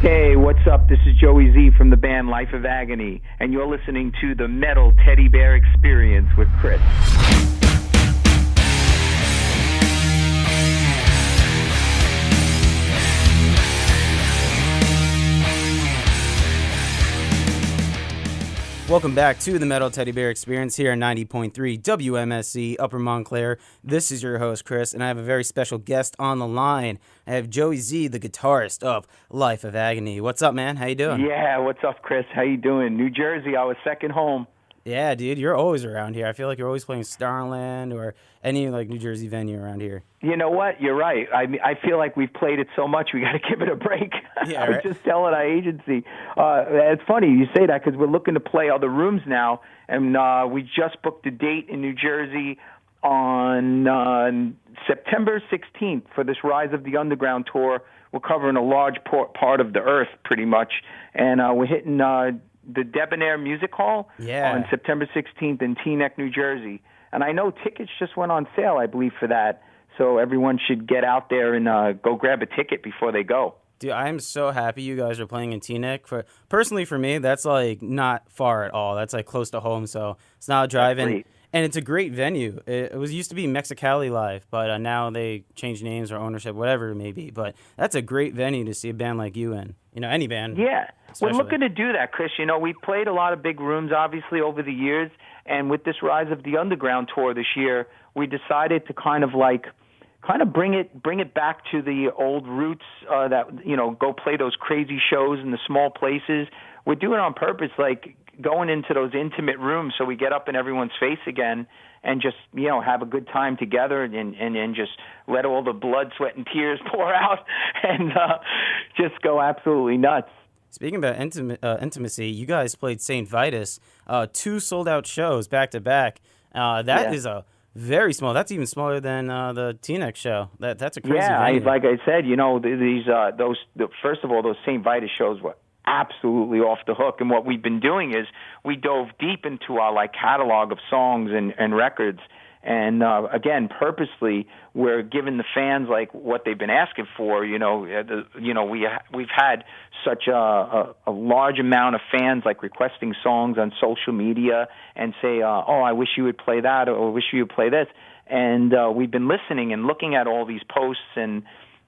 Hey, what's up? This is Joey Z from the band Life of Agony, and you're listening to the Metal Teddy Bear Experience with Chris. Welcome back to the Metal Teddy Bear Experience here on 90.3 WMSC Upper Montclair. This is your host, Chris, and I have a very special guest on the line. I have Joey Z, the guitarist of Life of Agony. What's up, man? How you doing? Yeah, what's up, Chris? How you doing? New Jersey, I was second home. Yeah, dude, you're always around here. I feel like you're always playing Starland or any like New Jersey venue around here. You know what? You're right. I feel like we've played it so much, we got to give it a break. Yeah, I was just telling our agency. It's funny you say that because we're looking to play other rooms now, and we just booked a date in New Jersey on September 16th for this Rise of the Underground tour. We're covering a large part of the earth, pretty much, and we're hitting the Debonair Music Hall on September 16th in Teaneck, New Jersey. And I know tickets just went on sale, I believe, for that. So everyone should get out there and go grab a ticket before they go. Dude, I am so happy you guys are playing in Teaneck. Personally, for me, that's like not far at all. That's like close to home, so it's not driving. And it's a great venue. It was used to be Mexicali Live, but now they changed names or ownership, whatever it may be. But that's a great venue to see a band like you in. You know, any band. Yeah. Especially. We're looking to do that, Chris. You know, we've played a lot of big rooms, obviously, over the years. And with this Rise of the Underground tour this year, we decided to kind of bring it back to the old roots, that, you know, go play those crazy shows in the small places. We're doing it on purpose, like going into those intimate rooms so we get up in everyone's face again and just, you know, have a good time together and just let all the blood, sweat, and tears pour out and just go absolutely nuts. Speaking about intimacy, you guys played St. Vitus, 2 sold-out shows back-to-back. That is a very small. That's even smaller than the Teaneck show. That's a crazy venue. Like I said, you know, first of all, those St. Vitus shows were absolutely off the hook. And what we've been doing is we dove deep into our catalog of songs and records. And again, purposely, we're giving the fans what they've been asking for. You know, we've had such a large amount of fans requesting songs on social media and say, "Oh, I wish you would play that," or "I wish you would play this." And we've been listening and looking at all these posts and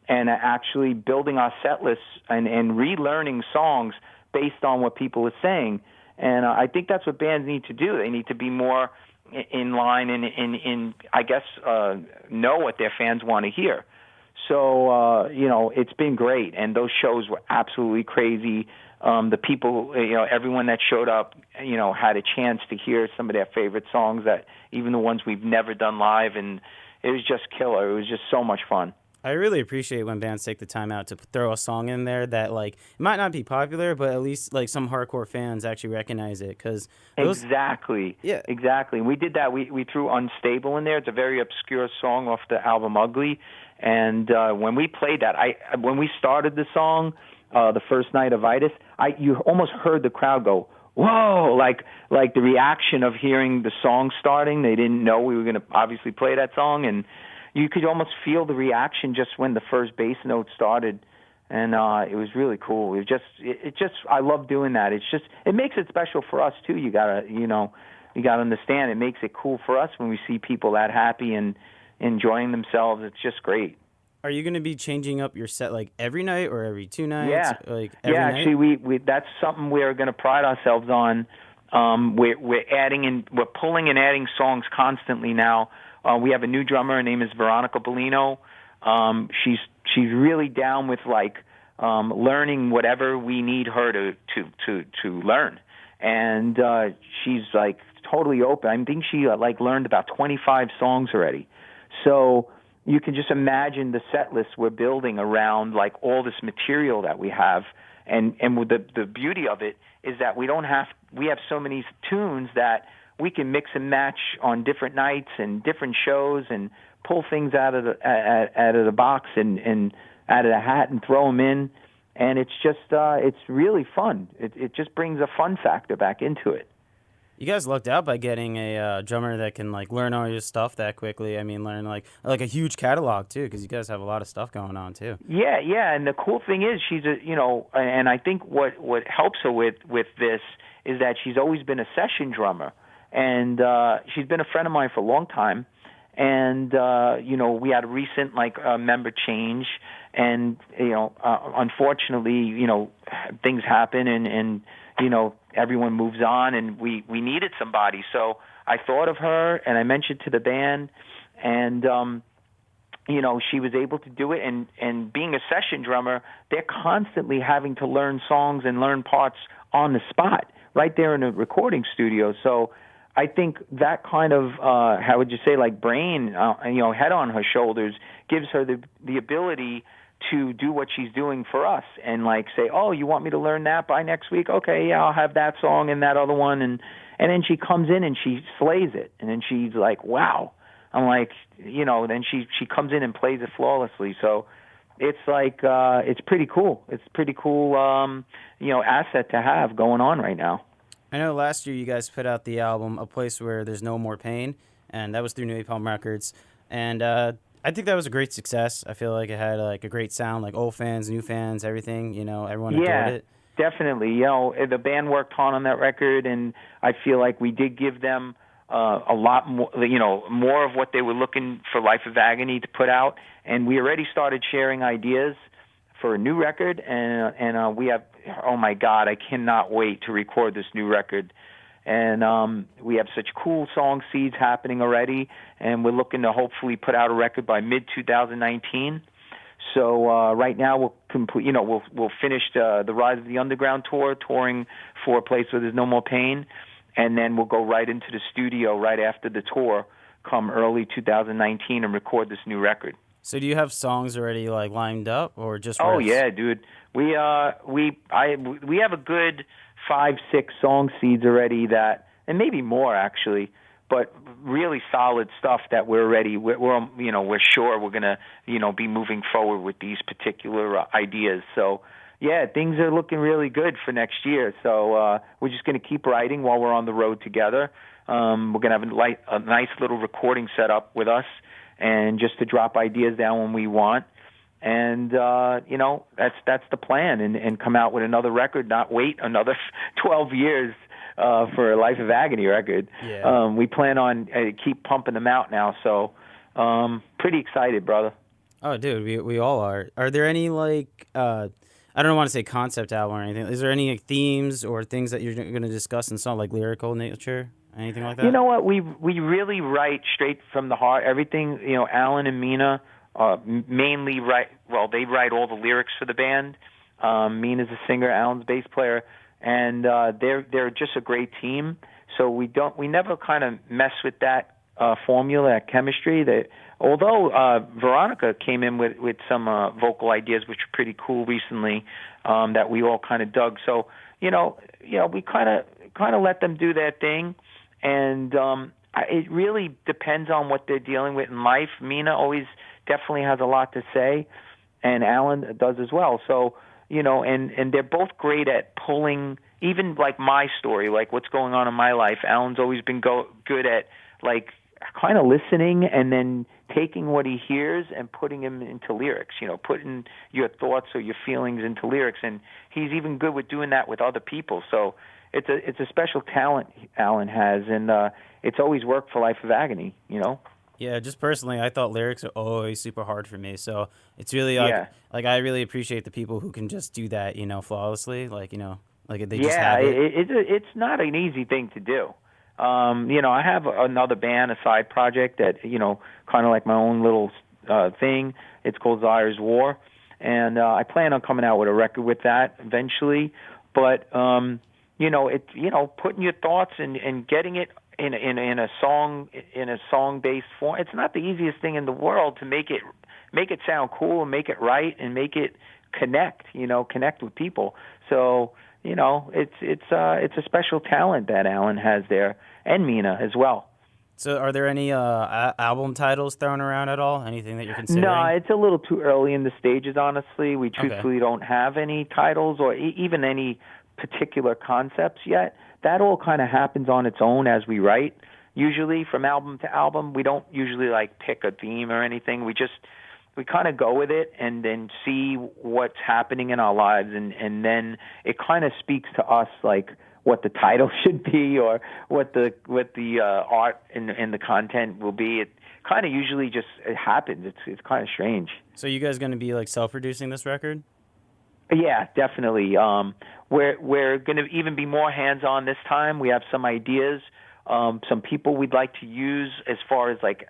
actually building our set lists and relearning songs based on what people are saying. And I think that's what bands need to do. They need to be more in line and I guess know what their fans want to hear. So you know, it's been great, and those shows were absolutely crazy. The people, you know, everyone that showed up, you know, had a chance to hear some of their favorite songs, that even the ones we've never done live, and it was just killer. It was just so much fun. I really appreciate when bands take the time out to throw a song in there that it might not be popular, but at least some hardcore fans actually recognize it. Exactly. We did that. We threw Unstable in there. It's a very obscure song off the album Ugly. And when we played that, when we started the song, the first night of Vitus, you almost heard the crowd go, "Whoa!" Like the reaction of hearing the song starting. They didn't know we were going to obviously play that song, and you could almost feel the reaction just when the first bass note started, and it was really cool. It just I love doing that. It makes it special for us too. You gotta understand. It makes it cool for us when we see people that happy and enjoying themselves. It's just great. Are you going to be changing up your set every night or every 2 nights? Yeah, every night? Actually, we that's something we're going to pride ourselves on. We're pulling and adding songs constantly now. We have a new drummer. Her name is Veronica Bellino. She's really down with learning whatever we need her to learn, and she's totally open. I think she learned about 25 songs already. So you can just imagine the set list we're building around all this material that we have, and with the beauty of it is that we have so many tunes that we can mix and match on different nights and different shows and pull things out of the box and out of the hat and throw them in, and it's just it's really fun. It just brings a fun factor back into it. You guys lucked out by getting a drummer that can like learn all your stuff that quickly. I mean, learn like a huge catalog too, because you guys have a lot of stuff going on too. Yeah, yeah, and the cool thing is she's and I think what helps her with this is that she's always been a session drummer, and she's been a friend of mine for a long time. And we had a recent member change, and unfortunately, things happen, and everyone moves on, and we needed somebody. So I thought of her, and I mentioned to the band, and she was able to do it. And being a session drummer, they're constantly having to learn songs and learn parts on the spot, right there in a recording studio. So I think that kind of, how would you say, like brain, head on her shoulders gives her the ability to do what she's doing for us and say, oh, you want me to learn that by next week? Okay, yeah, I'll have that song and that other one. And then she comes in and she slays it. And then she's like, wow. I'm like, then she comes in and plays it flawlessly. So it's it's pretty cool. It's pretty cool, asset to have going on right now. I know last year you guys put out the album A Place Where There's No More Pain, and that was through Napalm Records. And I think that was a great success. I feel like it had a great sound, like old fans, new fans, everything. Everyone adored it. Definitely. The band worked hard on that record, and I feel like we did give them a lot more, more of what they were looking for Life of Agony to put out. And we already started sharing ideas for a new record, and we have, oh my God, I cannot wait to record this new record. And we have such cool song seeds happening already, and we're looking to hopefully put out a record by mid-2019. So right now we'll complete, we'll finish the Rise of the Underground tour, touring for A Place Where There's No More Pain, and then we'll go right into the studio right after the tour, come early 2019, and record this new record. So do you have songs already lined up, or just riffs? Oh yeah, dude. We have a good 5-6 song seeds already and maybe more actually, but really solid stuff that we're ready. We're sure we're gonna be moving forward with these particular ideas. So yeah, things are looking really good for next year. So we're just gonna keep writing while we're on the road together. We're gonna have a nice little recording set up with us, and just to drop ideas down when we want. And, that's the plan, and come out with another record, not wait another 12 years for a Life of Agony record. Yeah. We plan on keep pumping them out now, so pretty excited, brother. Oh, dude, we all are. Are there any, I don't want to say concept album or anything. Is there any themes or things that you're going to discuss in song, like lyrical nature? Anything like that? You know what? We really write straight from the heart. Everything, Alan and Mina mainly write. Well, they write all the lyrics for the band. Mina's a singer, Alan's bass player, and they're just a great team. So we never kind of mess with that formula, that chemistry. Although Veronica came in with some vocal ideas, which were pretty cool recently, that we all kind of dug. So we kind of let them do their thing. And it really depends on what they're dealing with in life. Mina always definitely has a lot to say, and Alan does as well. So, and they're both great at pulling, even like my story, like what's going on in my life. Alan's always been good at kind of listening and then taking what he hears and putting him into lyrics, putting your thoughts or your feelings into lyrics. And he's even good with doing that with other people. So it's a special talent Alan has, and it's always worked for Life of Agony, Yeah, just personally, I thought lyrics are always super hard for me. So it's really I really appreciate the people who can just do that, flawlessly. They just have it. It's not an easy thing to do. I have another band, a side project that kind of like my own little thing. It's called Zaire's War, and I plan on coming out with a record with that eventually. But putting your thoughts and getting it in a song based form. It's not the easiest thing in the world to make it sound cool and make it right and make it connect with people. So it's a special talent that Alan has there, and Mina as well. So are there any album titles thrown around at all? Anything that you're considering? No, it's a little too early in the stages, honestly. We truthfully don't have any titles or even any particular concepts yet. that all kind of happens on its own as we write. Usually from album to album, we don't usually like pick a theme or anything. We kind of go with it and then see what's happening in our lives, and then it kind of speaks to us like what the title should be or what the art and the content will be. It kind of usually just it happens. It's kind of strange. So you guys going to be like self-producing this record? Yeah, definitely. We're going to even be more hands-on this time. We have some ideas, some people we'd like to use as far as like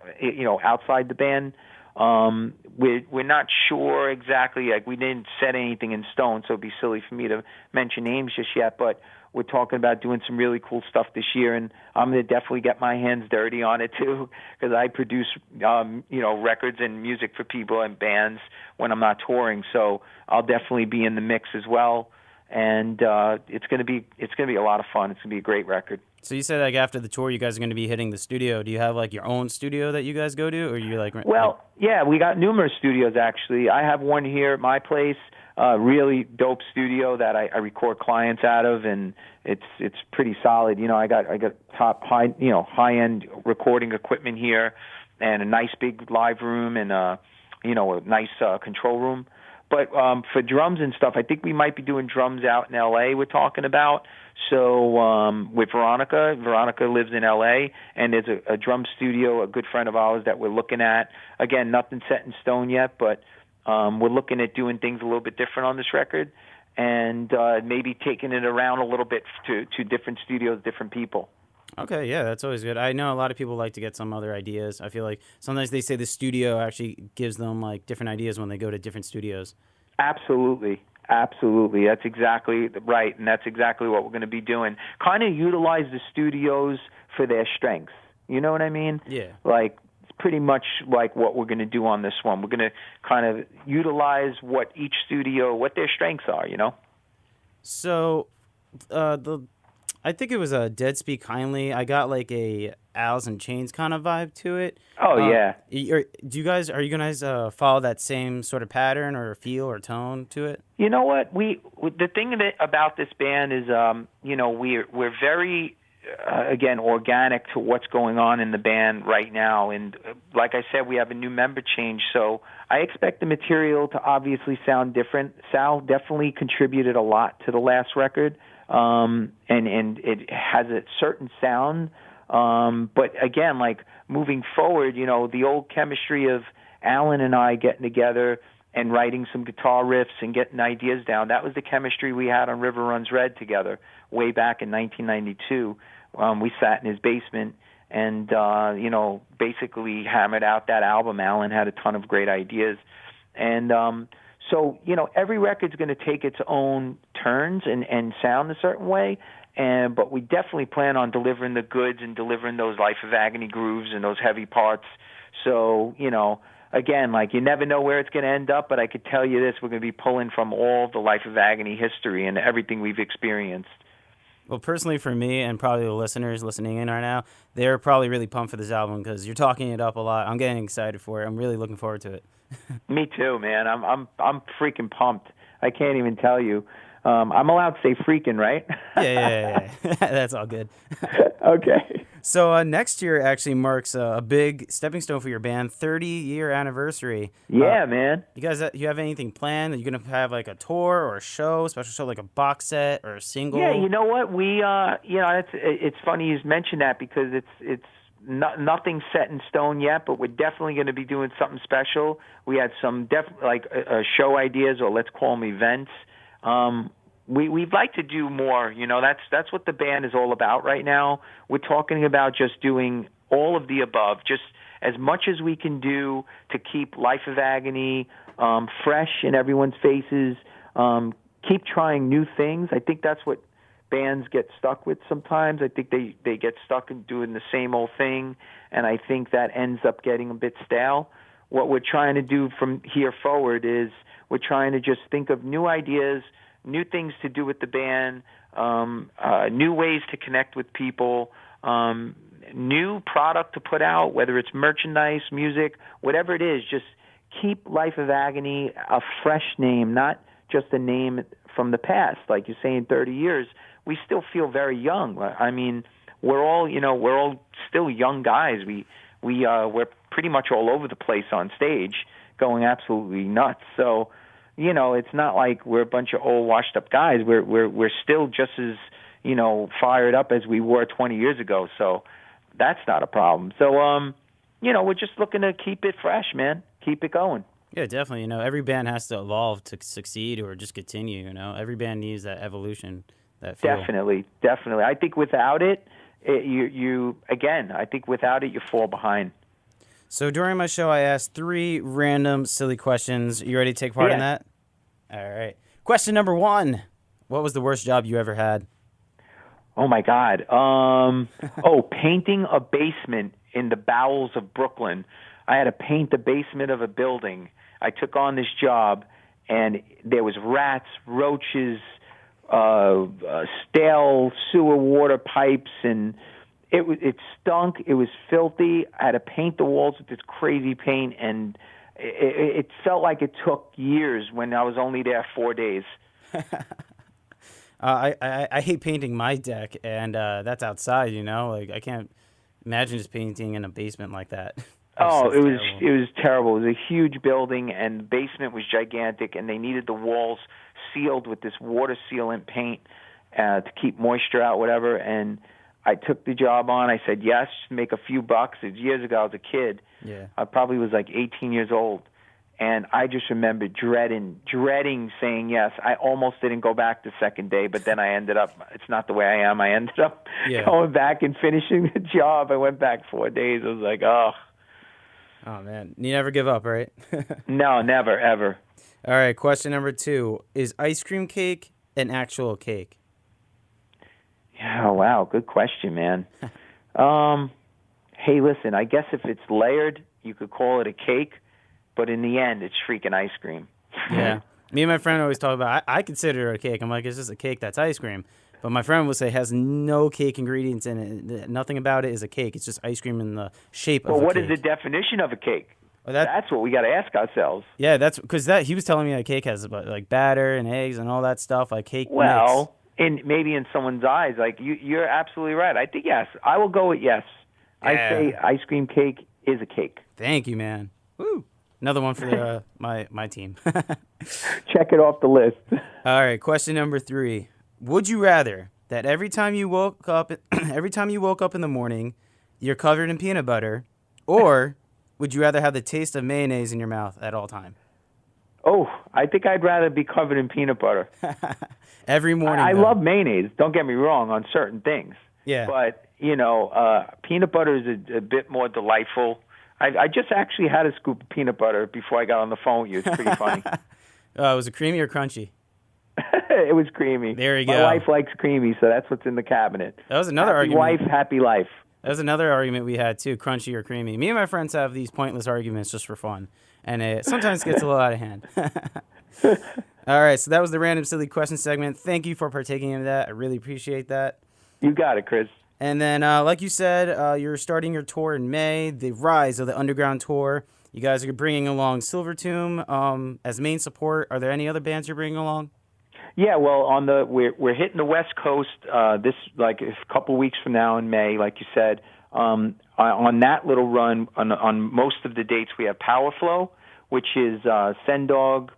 outside the band. We're not sure exactly. Like we didn't set anything in stone, so it'd be silly for me to mention names just yet. But we're talking about doing some really cool stuff this year, and I'm going to definitely get my hands dirty on it too, because I produce, records and music for people and bands when I'm not touring. So I'll definitely be in the mix as well, and it's going to be a lot of fun. It's going to be a great record. So you said like after the tour, you guys are going to be hitting the studio. Do you have like your own studio that you guys go to, or you like? Well, yeah, we got numerous studios actually. I have one here at my place. Really dope studio that I record clients out of, and it's pretty solid. I got top high end recording equipment here, and a nice big live room, and a nice control room. But for drums and stuff, I think we might be doing drums out in L.A. We're talking about. So with Veronica lives in L.A., and there's a drum studio, a good friend of ours that we're looking at. Again, nothing set in stone yet, but we're looking at doing things a little bit different on this record, and maybe taking it around a little bit to different studios, different people. Okay, yeah, that's always good. I know a lot of people like to get some other ideas. I feel like sometimes they say the studio actually gives them like different ideas when they go to different studios. Absolutely. That's exactly right, and that's exactly what we're going to be doing. Kind of utilize the studios for their strengths. You know what I mean? Yeah. Like, it's pretty much like what we're going to do on this one. We're going to kind of utilize what each studio, what their strengths are, So, I think it was a Dead Speak Kindly. I got like a Alice in Chains kind of vibe to it. Oh, yeah. Are you guys follow that same sort of pattern or feel or tone to it? You know what? The thing about this band is, we're very, again, organic to what's going on in the band right now. And like I said, we have a new member change, so I expect the material to obviously sound different. Sal definitely contributed a lot to the last record. And it has a certain sound, but again, like moving forward, the old chemistry of Alan and I getting together and writing some guitar riffs and getting ideas down, that was the chemistry we had on River Runs Red together way back in 1992. We sat in his basement and, basically hammered out that album. Alan had a ton of great ideas, and so, every record's going to take its own turns and sound a certain way, but we definitely plan on delivering the goods and delivering those Life of Agony grooves and those heavy parts. So, again, like you never know where it's going to end up, but I could tell you this, we're going to be pulling from all the Life of Agony history and everything we've experienced. Well, personally for me and probably the listeners listening in right now, they're probably really pumped for this album because you're talking it up a lot. I'm getting excited for it. I'm really looking forward to it. Me too, man. I'm freaking pumped. I can't even tell you. I'm allowed to say freaking, right? Yeah. That's all good. Okay. So next year actually marks a big stepping stone for your band, 30-year anniversary. Yeah, man. You guys, you have anything planned? Are you gonna have like a tour or a show, special show, like a box set or a single? Yeah, you know what? We, it's funny you mentioned that because it's nothing set in stone yet, but we're definitely going to be doing something special. We had some show ideas, or let's call them events. We'd like to do more. That's what the band is all about right now. We're talking about just doing all of the above, just as much as we can do to keep Life of Agony fresh in everyone's faces. Keep trying new things. I think that's what bands get stuck with sometimes. I think they get stuck in doing the same old thing, and I think that ends up getting a bit stale. What we're trying to do from here forward is we're trying to just think of new ideas, new things to do with the band, new ways to connect with people, new product to put out, whether it's merchandise, music, whatever it is. Just keep Life of Agony a fresh name, not just a name from the past. Like you're saying, 30 years, we still feel very young. I mean, we're all still young guys. We're pretty much all over the place on stage, going absolutely nuts. So, it's not like we're a bunch of old, washed-up guys. We're still just as fired up as we were 20 years ago. So that's not a problem. So, we're just looking to keep it fresh, man. Keep it going. Yeah, definitely. Every band has to evolve to succeed or just continue. Every band needs that evolution, that feel. Definitely. I think without it, I think without it, you fall behind. So during my show, I asked 3 random silly questions. You ready to take part in that? All right. Question number 1. What was the worst job you ever had? Oh, my God. Painting a basement in the bowels of Brooklyn. I had to paint the basement of a building. I took on this job, and there was rats, roaches, stale sewer water pipes, and it stunk. It was filthy. I had to paint the walls with this crazy paint, and it felt like it took years when I was only there 4 days. I hate painting my deck, and that's outside. Like I can't imagine just painting in a basement like that. It was terrible. It was a huge building, and the basement was gigantic, and they needed the walls sealed with this water sealant paint to keep moisture out, whatever. And I took the job on. I said yes, make a few bucks. It was years ago. I was a kid. Yeah. I probably was like 18 years old, and I just remember dreading saying yes. I almost didn't go back the second day, but then I ended up. It's not the way I am. I ended up going back and finishing the job. I went back 4 days. I was like, oh. Oh, man. You never give up, right? No, never, ever. All right, question number 2. Is ice cream cake an actual cake? Yeah, wow, good question, man. Hey, listen, I guess if it's layered, you could call it a cake, but in the end, it's freaking ice cream. Yeah. Me and my friend always talk about, I consider it a cake. I'm like, it's just a cake that's ice cream. But my friend would say it has no cake ingredients in it. Nothing about it is a cake. It's just ice cream in the shape of a cake. Well, what is the definition of a cake? Well, that's what we got to ask ourselves. Yeah, that's because he was telling me that cake has like batter and eggs and all that stuff, like cake mix. Maybe in someone's eyes, like you're absolutely right. I think yes. I will go with yes. Yeah. I say ice cream cake is a cake. Thank you, man. Woo. Another one for my team. Check it off the list. All right, question number 3. Would you rather that every time you woke up in the morning, you're covered in peanut butter, or would you rather have the taste of mayonnaise in your mouth at all time? Oh, I think I'd rather be covered in peanut butter. Every morning. I love mayonnaise. Don't get me wrong on certain things. Yeah. But peanut butter is a bit more delightful. I just actually had a scoop of peanut butter before I got on the phone with you. It's pretty funny. Was it creamy or crunchy? It was creamy. There you go. My wife likes creamy, so that's what's in the cabinet. That was another happy argument. Wife, happy life. That was another argument we had, too, crunchy or creamy. Me and my friends have these pointless arguments just for fun, and it sometimes gets a little out of hand. All right, so that was the Random Silly Question segment. Thank you for partaking in that. I really appreciate that. You got it, Chris. And then, like you said, you're starting your tour in May, the Rise of the Underground Tour. You guys are bringing along Silvertomb as main support. Are there any other bands you're bringing along? Yeah, well, we're hitting the West Coast this like a couple weeks from now in May, like you said. On that little run, on most of the dates, we have Power Flow, which is Sendog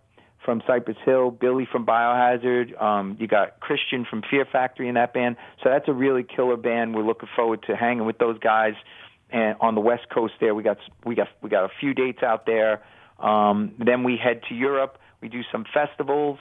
from Cypress Hill, Billy from Biohazard. You got Christian from Fear Factory in that band. So that's a really killer band. We're looking forward to hanging with those guys. And on the West Coast, there we got a few dates out there. Then we head to Europe. We do some festivals.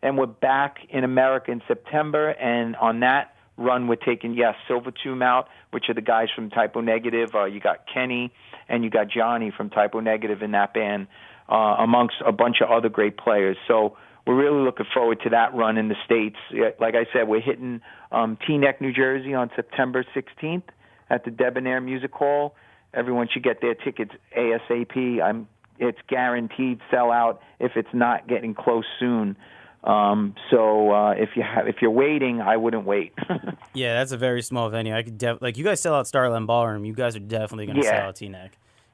And we're back in America in September, and on that run, we're taking, Silvertomb out, which are the guys from Typo Negative. You got Kenny, and you got Johnny from Typo Negative in that band, amongst a bunch of other great players. So we're really looking forward to that run in the States. Like I said, we're hitting Teaneck, New Jersey on September 16th at the Debonair Music Hall. Everyone should get their tickets ASAP. It's guaranteed sell out if it's not getting close soon. So if you're waiting, I wouldn't wait. Yeah, that's a very small venue. I could you guys sell out Starland Ballroom. You guys are definitely going to sell out Teaneck.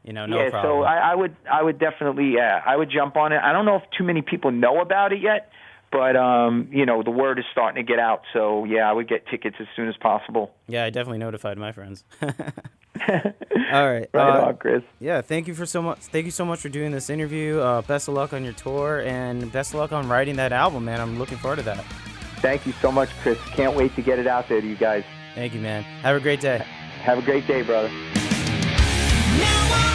No problem. So I would definitely I would jump on it. I don't know if too many people know about it yet, But the word is starting to get out. So yeah, I would get tickets as soon as possible. Yeah, I definitely notified my friends. All right. Right on, Chris. Yeah, thank you so much for doing this interview. Best of luck on your tour, and best of luck on writing that album, man. I'm looking forward to that. Thank you so much, Chris. Can't wait to get it out there to you guys. Thank you, man. Have a great day. Have a great day, brother. Now